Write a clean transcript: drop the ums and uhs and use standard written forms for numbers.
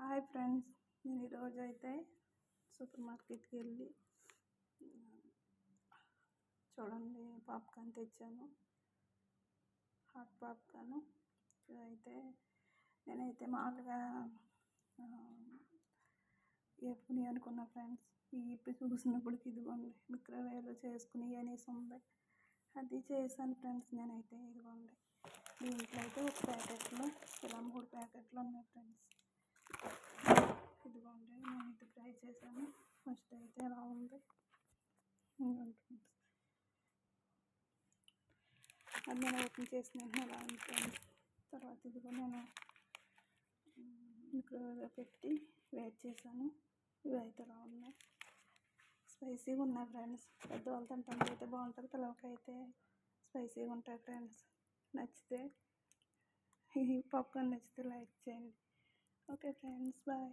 Hi friends, నేను ఈరోజు అయితే సూపర్ మార్కెట్కి వెళ్ళి చూడండి పాప్కార్న్ తెచ్చాను. హాట్ పాప్కార్న్ అయితే నేనైతే మామూలుగా ఎప్పుడు అనుకున్నా ఫ్రెండ్స్, ఈ ఇప్పి చూసినప్పటికి ఇదిగోండి మిక్రోవేవ్లో చేసుకుని అనేసి ఉంది. అది చేశాను ఫ్రెండ్స్. నేనైతే ఇదిగోండి దీంట్లో అయితే ఒక ప్యాకెట్లో ఇలా 3 ప్యాకెట్లు ఉన్నాయి ఫ్రెండ్స్. ఇదిగోండి నేనైతే ఫ్రై చేశాను. ఫస్ట్ అయితే ఎలా ఉంది ఫ్రెండ్స్, అది నేను ఓపెన్ చేసిన ఎలా ఉంది ఫ్రెండ్స్. తర్వాత ఇదిగో నేను మిక్రోవేవ్లో పెట్టి వెయిట్ చేశాను. ఇవి అయితే ఎలా ఉన్నాయి, స్పైసీగా ఉన్నాయి ఫ్రెండ్స్. పెద్దవాళ్ళు తింటానికి అయితే బాగుంటుంది, పిల్లలకి అయితే స్పైసీగా ఉంటాయి ఫ్రెండ్స్. నచ్చితే ఈ పాప్కార్న్ నచ్చితే లైక్ చేయండి. Okay friends, bye.